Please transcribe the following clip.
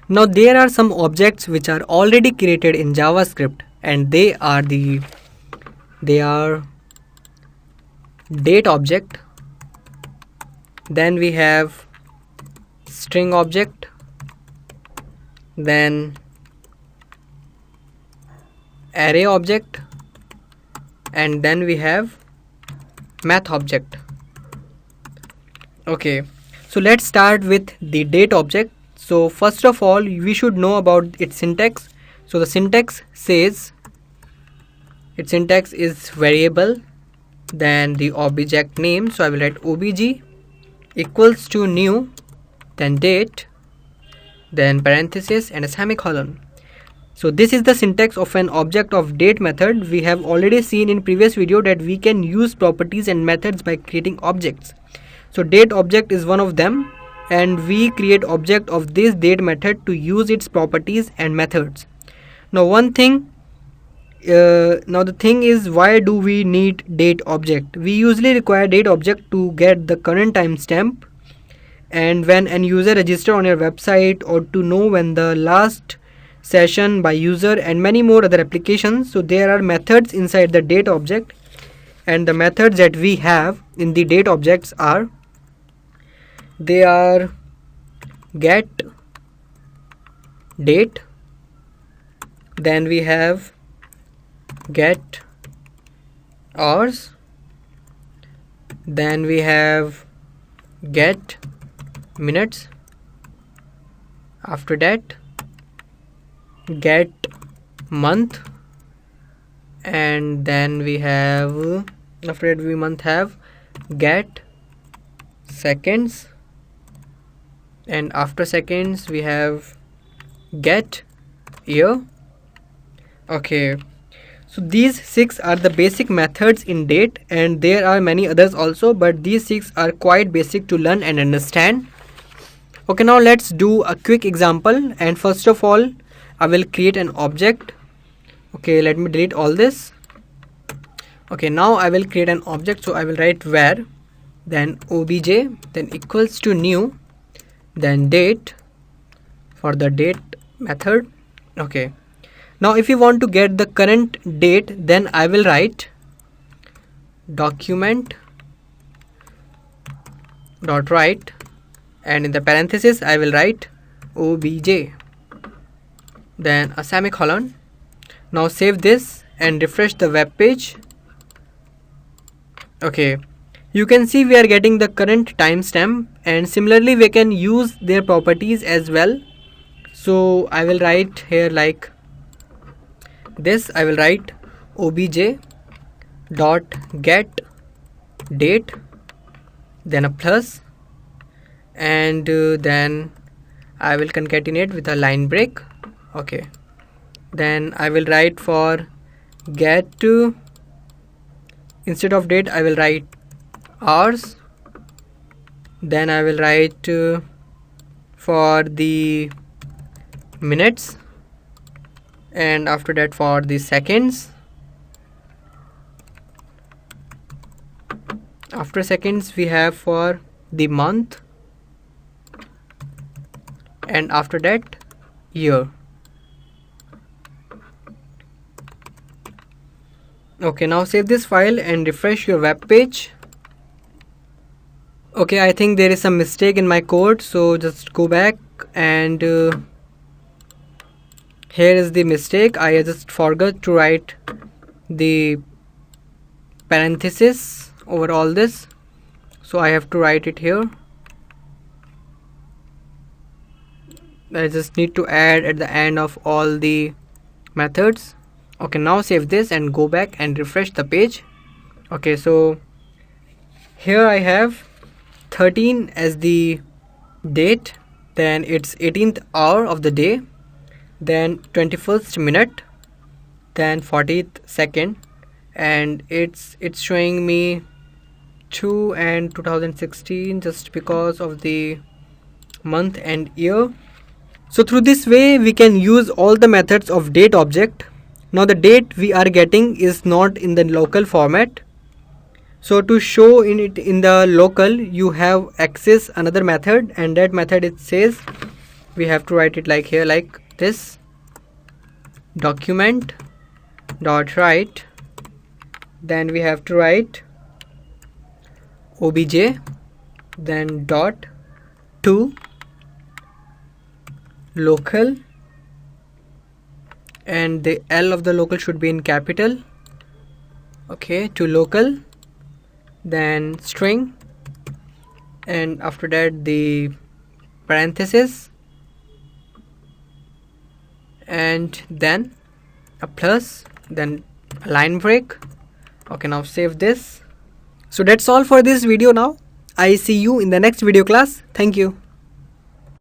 Now there are some objects which are already created in JavaScript, and they are date object, then we have string object, then array object, and then we have math object. Okay, so let's start with the date object. So first of all, we should know about its syntax. So the syntax says, its syntax is variable, then the object name, so I will write obj equals to new, then date, then parenthesis and a semicolon. So this is the syntax of an object of date method. We have already seen in previous video that we can use properties and methods by creating objects. So date object is one of them, and we create object of this date method to use its properties and methods. Now the thing is, why do we need date object? We usually require date object to get the current timestamp, and when an user register on your website, or to know when the last session by user, and many more other applications. So there are methods inside the date object, and the methods that we have in the date objects are, they are get date, then we have get hours, then we have get minutes, after that get month, and then we have, after that we month have get seconds, and after seconds we have get year. Okay, so these 6 are the basic methods in date, and there are many others also, but these 6 are quite basic to learn and understand. Okay, now let's do a quick example, and first of all I will create an object. Okay, let me delete all this. Okay, now I will create an object, so I will write var, then obj, then equals to new, then date for the date method. Okay, now if you want to get the current date, then I will write document dot write, and in the parenthesis I will write obj, then a semicolon. Now save this and refresh the web page. Okay, you can see we are getting the current timestamp, and similarly we can use their properties as well. So I will write here like this, I will write obj dot get date, then a plus, and then I will concatenate with a line break. Okay, then I will write for get instead of date I will write hours, then I will write for the minutes, and after that for the seconds, after seconds we have for the month, and after that year. Okay, now save this file and refresh your web page. Okay, I think there is some mistake in my code, so just go back, and here is the mistake. I just forgot to write the parenthesis over all this, so I have to write it here. I just need to add at the end of all the methods. Okay, now save this and go back and refresh the page. Okay, so here I have 13 as the date, then it's 18th hour of the day, then 21st minute, then 40th second, and it's showing me 2 and 2016 just because of the month and year. So through this way we can use all the methods of date object. Now the date we are getting is not in the local format, so to show in it in the local you have access another method, and that method it says we have to write it like here, like this, document dot write. Then we have to write obj, then dot to local, and the L of the local should be in capital. Okay, to local, then string, and after that the parenthesis, and then a plus, then a line break. Okay, now save this. So that's all for this video now. I see you in the next video class. Thank you.